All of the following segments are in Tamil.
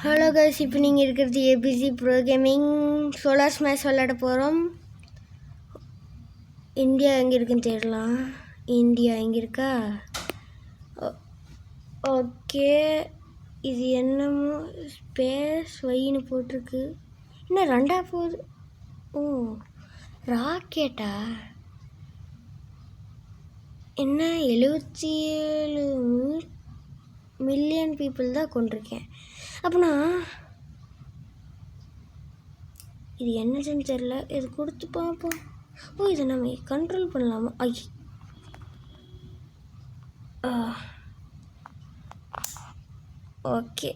ஹலோ கைஸ், இப்போ நீங்கள் இருக்கிறது ABC bro gaming solar smash விளையாட போகிறோம். இந்தியா எங்கே இருக்குன்னு தெரியலாம். இந்தியா எங்கே இருக்கா? ஓகே, இது என்னமோ ஸ்பேஸ் ஒயின்னு போட்டிருக்கு. என்ன ரெண்டா போகுது? ஓ, ராக்கெட்டா? என்ன 77 மில்லியன் பீப்புள் தான் கொண்டிருக்கேன். அப்போனா இது என்னதுன்னு தெரில. இது கொடுத்து பார்ப்போம். ஓ, இதை நம்ம கண்ட்ரோல் பண்ணலாமா? ஓகே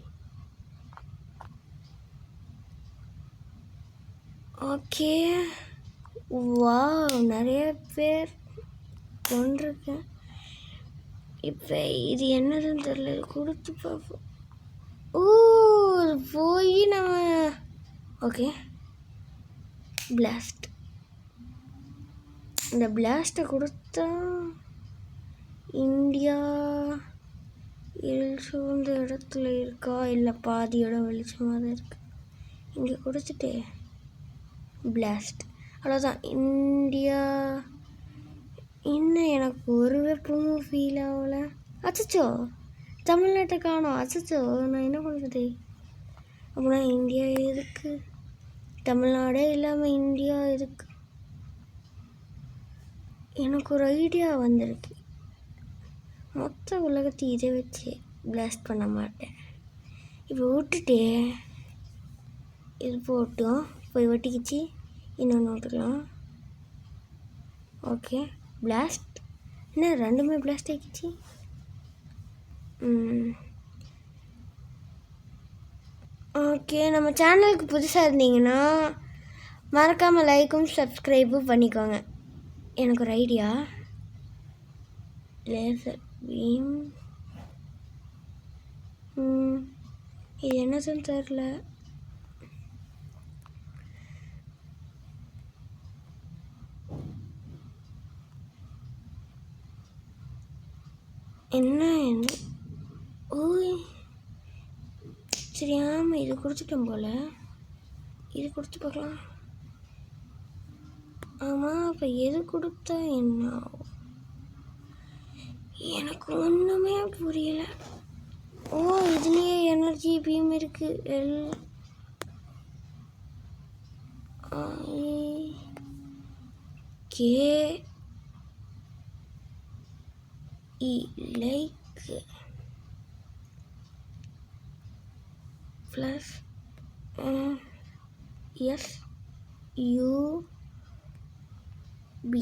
ஓகே, வா, நிறைய பேர் கொண்டிருக்கேன். இப்போ இது என்னதுன்னு தெரில. இது கொடுத்து பார்ப்போம். ஓ, போய் நம்ம ஓகே பிளாஸ்ட். இந்த பிளாஸ்ட்டை கொடுத்தா இந்தியா சூழ்ந்த இடத்துல இருக்கா, இல்லை பாதி இடம் வெளிச்சமாக தான் இருக்கு. இங்கே கொடுத்துட்டு பிளாஸ்ட், அவ்வளோதான். இந்தியா இன்னும் எனக்கு ஒரு வெப்பமும் ஃபீல் ஆகலை. அச்சச்சோ, தமிழ்நாட்டை காணோம். அச்சச்சோ, நான் என்ன பண்ணுறது? அப்படின்னா இந்தியா எதுக்கு? தமிழ்நாடே இல்லாமல் இந்தியா எதுக்கு? எனக்கு ஒரு ஐடியா வந்திருக்கு. மொத்த உலகத்தை இதை வச்சு பிளாஸ்ட் பண்ண மாட்டேன். இப்போ விட்டுட்டு இது போட்டோம், போய் ஒட்டிக்கிச்சு. இன்னொன்று விட்டுக்கலாம். Okay, blast. என்ன ரெண்டுமே பிளாஸ்ட் ஆகிக்கிச்சு. ஓகே, நம்ம சேனலுக்கு புதுசாக இருந்தீங்கன்னா மறக்காமல் லைக்கும் சப்ஸ்கிரைபும் பண்ணிக்கோங்க. எனக்கு ஒரு ஐடியா. லேசர் பீம், இது என்னதுன்னு தெரில. என்ன ஓய், சரியாமல் இது கொடுத்துட்டோம் போல். இது கொடுத்து பார்க்கலாம். ஆமாம், இப்போ எது கொடுத்தா என்ன ஆகும்? எனக்கு ஒன்றுமே புரியலை. ஓ, இதுலேயே எனர்ஜி பீம் இருக்குது. K like plus S U B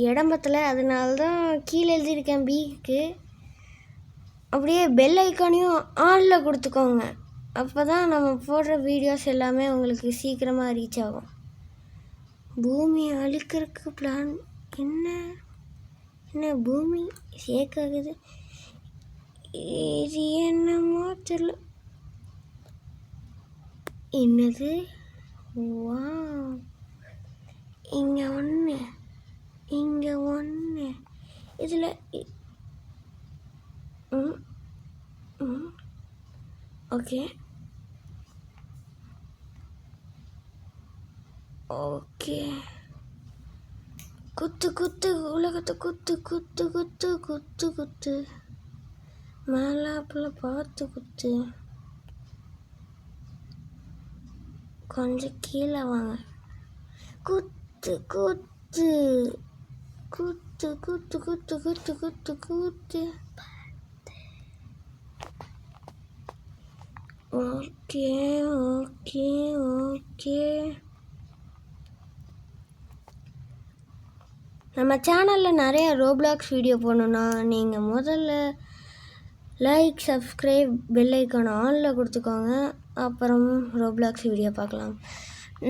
இடம்பத்தில், அதனால தான் கீழே எழுதியிருக்கேன் பிக்கு. அப்படியே பெல் ஐக்கானையும் ஆனில் கொடுத்துக்கோங்க. அப்போ தான் நம்ம போடுற வீடியோஸ் எல்லாமே உங்களுக்கு சீக்கிரமாக ரீச் ஆகும். பூமியை அழிக்கிறதுக்கு பிளான் என்ன? பூமி சேக்காகுது. இது என்னமோ தெரியல. என்னது? வா, இங்கே ஒன்று, இங்கே ஒன்று. இதில் ஓகே ஓகே, குத்து குத்து, உலகத்தை குத்து குத்து குத்து குத்து குத்து, மேலாப்பில் பார்த்து குத்து. கொஞ்சம் கீழே வாங்க. குத்து குத்து குத்து குத்து குத்து குத்து குத்து குத்து. ஓகே ஓகே ஓகே, நம்ம சேனலில் நிறைய ரோப்ளாக்ஸ் வீடியோ போடணுன்னா நீங்கள் முதல்ல லைக், சப்ஸ்கிரைப், பெல் ஐக்கான் ஆனில் கொடுத்துக்கோங்க. அப்புறம் ரோப்ளாக்ஸ் வீடியோ பார்க்கலாம்.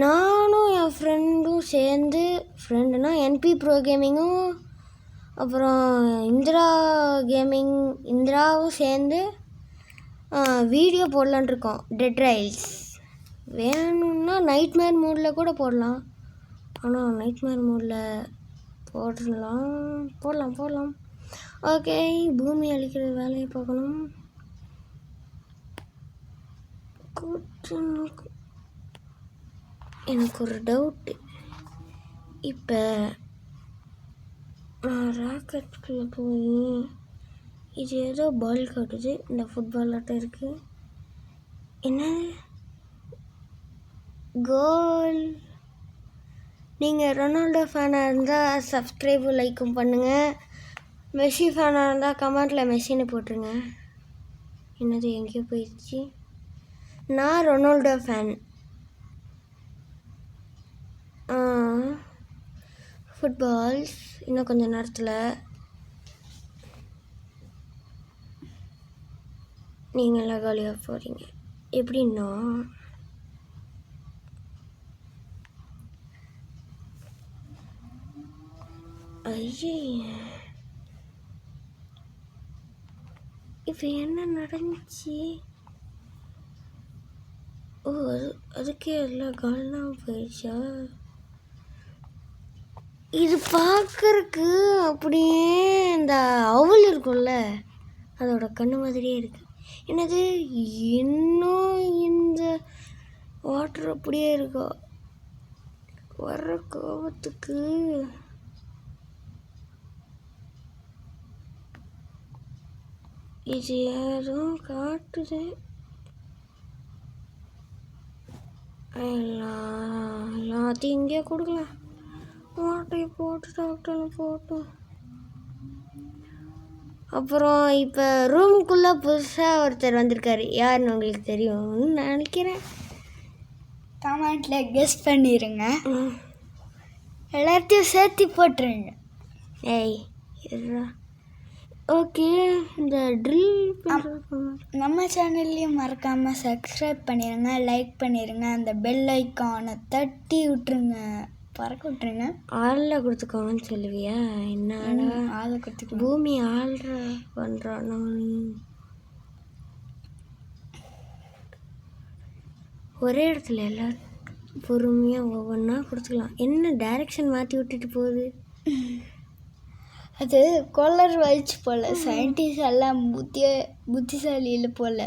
நானும் என் ஃப்ரெண்டும் சேர்ந்து, ஃப்ரெண்டுனா என்பி ப்ரோ கேமிங்கும் அப்புறம் இந்திராவும் சேர்ந்து வீடியோ போடலான் இருக்கோம். டெட் ரைல்ஸ் வேணும்னா நைட்மேர் மோடில் கூட போடலாம். ஆனால் நைட்மேர் மோடில் போடலாம். ஓகே, பூமி அழிக்கிற வேலையை பார்க்கணும். எனக்கு ஒரு டவுட்டு. இப்போ நான் ராக்கெட்டுக்குள்ளே போய் இது ஏதோ பால் காட்டுது, இந்த ஃபுட்பால் ஆட்டம் இருக்குது. என்ன கோல்? நீங்கள் ரொனால்டோ ஃபேனாக இருந்தால் சப்ஸ்கிரைபும் லைக்கும் பண்ணுங்கள். மெஸ்ஸி ஃபேனாக இருந்தால் கமெண்ட்டில் மெஸ்ஸின்னு போட்டுருங்க. என்னது எங்கேயோ போயிடுச்சு. நான் ரொனால்டோ ஃபேன். ஃபுட்பால்ஸ் இன்னும் கொஞ்சம் நேரத்தில். நீங்களாம் காலியாக போகிறீங்க. எப்படின்னா இப்போ என்ன நடந்துச்சு? ஓ, அதுக்கே எல்லாம் கால்லாம் போயிடுச்சா? இது பார்க்கறக்கு அப்படியே இந்த அவல் இருக்கும்ல, அதோட கண்ணு மாதிரியே இருக்கு. என்னது இன்னும் இந்த வாட்டர் அப்படியே இருக்கா? வர்ற கோபத்துக்கு இது யாரும் காட்டுது. எல்லாத்தையும் இங்கே கொடுக்கலாம். வாட்டையை போட்டு டாக்டர்னு போட்டோம். அப்புறம் இப்போ ரூமுக்குள்ளே புதுசாக ஒருத்தர் வந்திருக்காரு. யாருன்னு உங்களுக்கு தெரியும்னு நினைக்கிறேன். கமெண்ட்டில் கெஸ் பண்ணிடுங்க. எல்லாத்தையும் சேர்த்து போட்டுருங்க. ஏய் ஓகே. இந்த ட்ரில் நம்ம சேனல்லையும் மறக்காமல் சப்ஸ்கிரைப் பண்ணிடுங்க, லைக் பண்ணிடுங்க, அந்த பெல் ஐக்கானை தட்டி விட்டுருங்க, பறக்க விட்டுருங்க. ஆளில் கொடுத்துக்கோங்கன்னு சொல்லுவியா? என்ன ஆளை கொடுத்துக்க? பூமி ஆள்ற பண்ணுறானோ. ஒரே இடத்துல எல்லாம் பொறுமையாக ஒவ்வொன்றா கொடுத்துக்கலாம். என்ன டைரெக்ஷன் மாற்றி விட்டுட்டு போகுது? அது கொலர் வச்சு போல. சயின்டிஸ்ட் எல்லாம் புத்திசாலியில் போல.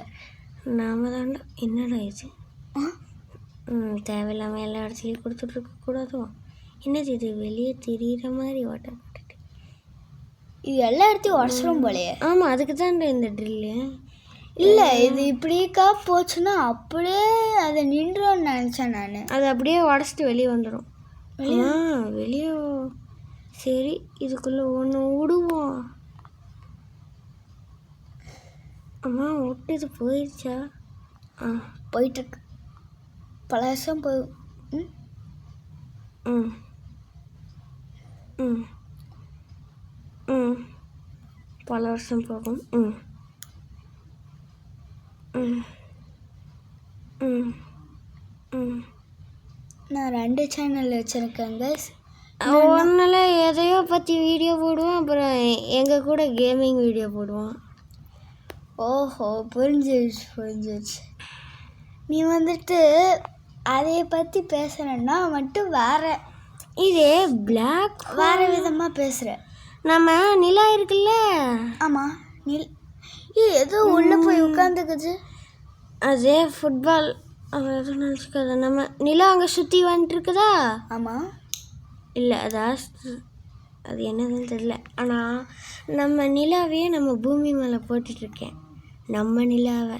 நாம தாண்டா என்னடா இது? தேவையில்லாமல் எல்லா இடத்துலையும் கொடுத்துட்ருக்கக்கூடாதோ. என்னது இது வெளியே தெரிகிற மாதிரி வாட்டர் போட்டுட்டு? இது எல்லா இடத்தையும் உடச்சிடும் போலையே. ஆமாம், அதுக்கு தான்டா இந்த ட்ரில்லு. இல்லை, இது இப்படிக்கா போச்சுன்னா அப்படியே அதை நின்றோன்னு நினச்சேன் நான். அது அப்படியே உடச்சிட்டு வெளியே வந்துடும். வெளியே. சரி, இதுக்குள்ளே ஒன்று விடுவோம். அம்மா விட்டுது போயிடுச்சா? போயிட்டுருக்கு. பல வருஷம் போகும். ம் ம் ம் பல வருஷம் போகும். ம் ம் ம் ம் நான் 2 சேனல் வச்சுருக்கேங்க. ஒன்றில் எதையோ பற்றி வீடியோ போடுவோம், அப்புறம் எங்கள் கூட கேமிங் வீடியோ போடுவோம். ஓஹோ, புரிஞ்சிருச்சு. நீ வந்துட்டு அதை பற்றி பேசுகிறேன்னா மட்டும் வேறு இது பிளாக் வேறு விதமாக பேசுகிற. நம்ம நிலா இருக்குல்ல? ஆமாம், ஏதோ உள்ளே போய் உட்காந்துக்குது. அதே ஃபுட்பால் அவன் எதுவும் நினச்சிக்காத. நம்ம நிலா அங்கே சுற்றி வந்துட்டுருக்குதா? ஆமாம். இல்லை, அது என்னதுன்னு தெரியல. ஆனால் நம்ம நிலாவையே நம்ம பூமி மேலே போட்டுட்ருக்கேன். நம்ம நிலாவை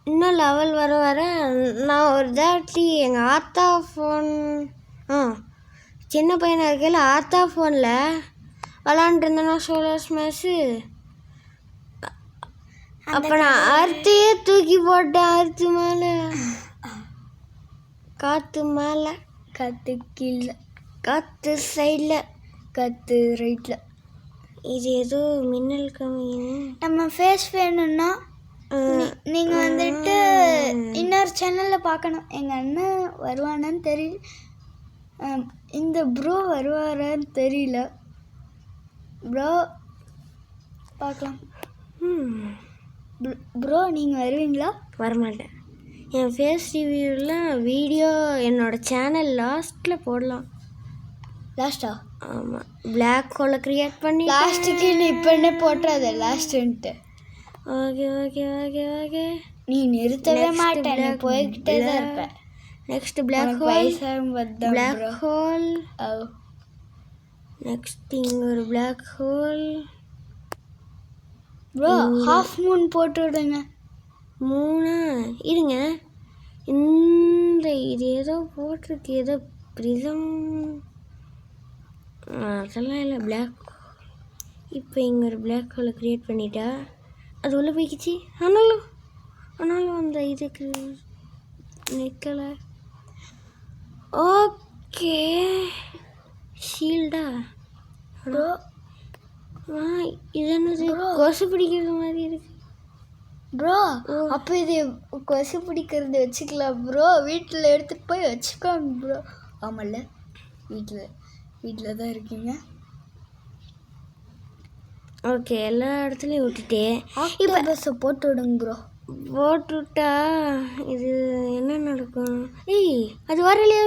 இன்னும் லெவல் வர வர நான் ஒரு தாட்டி எங்கள் ஆத்தா ஃபோன் சின்ன பையனாக இருக்கையில் ஆத்தா ஃபோனில் விளாண்டுருந்தேன்னா சோலார் ஸ்மாஷு. அப்போ நான் அறுத்தையே தூக்கி போட்டேன். அறுத்து மேலே, காற்று மேலே, காற்று கீழே, காற்று சைடில், காற்று ரைட்டில். இது ஏதோ மின்னல் கம்மி. நம்ம ஃபேஸ் வேணும்னா நீங்கள் வந்துட்டு இன்னொரு சேனலில் பார்க்கணும். எங்கள் அண்ணன் வருவானான்னு தெரியல, இந்த ப்ரோ வருவாரான்னு தெரியல. ப்ரோ பார்க்கலாம். ப்ரோ நீங்கள் வருவீங்களா? வரமாட்டேன். என் ஃபேஸ் ரிவ்யூவில் வீடியோ என்னோடய சேனல் லாஸ்ட்டில் போடலாம். லாஸ்ட்டா? ஆமாம், பிளாக் ஹோலை க்ரியேட் பண்ணி லாஸ்ட்டுக்கு நீ இப்போ என்ன போட்டுறாத லாஸ்ட்டுன்ட்டு. Okay okay okay okay. நீ நிறுத்தவே மாட்டேன், நீ போய்கிட்டே தான் இருப்ப. Next black hole. வயசாகும் பார்த்தா பிளாக் ஹோல். ஓ நெக்ஸ்ட் இங்கே ஒரு black hole. Bro half moon போட்டு விடுங்க. 3 இருங்க. இந்த இது ஏதோ போட்டிருக்கு, ஏதோ ப்ரிசம், அதெல்லாம் இல்லை. பிளாக் இப்போ இங்கே ஒரு பிளாக் ஹோலை க்ரியேட் பண்ணிட்டா அது உள்ளே போய்க்கிச்சு. ஆனாலும் அந்த இதுக்கு நிற்கலை. ஓகே ஷீல்டா ப்ரோ இது என்னது? கொசு பிடிக்கிறது மாதிரி இருக்கு ப்ரோ. அப்போ இது கொசு பிடிக்கிறது வச்சுக்கலாம் ப்ரோ. வீட்டில் எடுத்துகிட்டு போய் வச்சுக்கோங்க ப்ரோ. ஆமாம்ல, வீட்டில் தான் இருக்கீங்க. ஓகே எல்லா இடத்துலையும் விட்டுட்டே இப்போ பஸ்ஸை போட்டு விடுங்க ப்ரோ. போட்டுவிட்டா இது என்ன நடக்கும்? ஏய் அது வரலையா?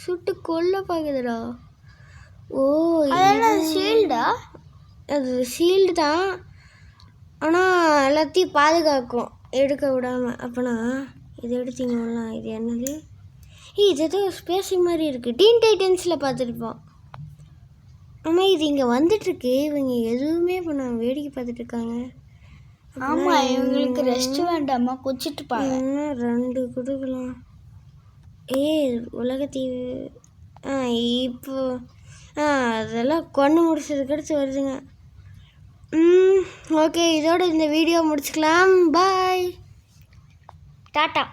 சுட்டு கொல்ல பார்க்குதுடா. ஓ அதெல்லாம் ஷீல்டா? அது ஷீல்டு தான், ஆனால் எல்லாத்தையும் பாதுகாக்கும் எடுக்க விடாமல். அப்போனா இது எடுத்தீங்கன்னா இது என்னது? இது ஏதோ ஸ்பேஸ் மாதிரி இருக்குது. டீன் டைட்டன்ஸில் பார்த்துருப்போம். ஆமாம் இது இங்கே வந்துட்டுருக்கு. இவங்க எதுவுமே பண்ணாங்க, வேடிக்கை பார்த்துட்டு இருக்காங்க. ஆமாம், இவங்களுக்கு ரெஸ்ட் வேண்டாமா? குச்சிட்டு பாங்க. இன்னும் 2 கொடுக்கலாம். உலகத்தீவு. இப்போ அதெல்லாம் கொண்டு முடிச்சதுக்கடுத்து வருதுங்க. ஓகே இதோட இந்த வீடியோ முடிச்சுக்கலாம். பாய், டாட்டா.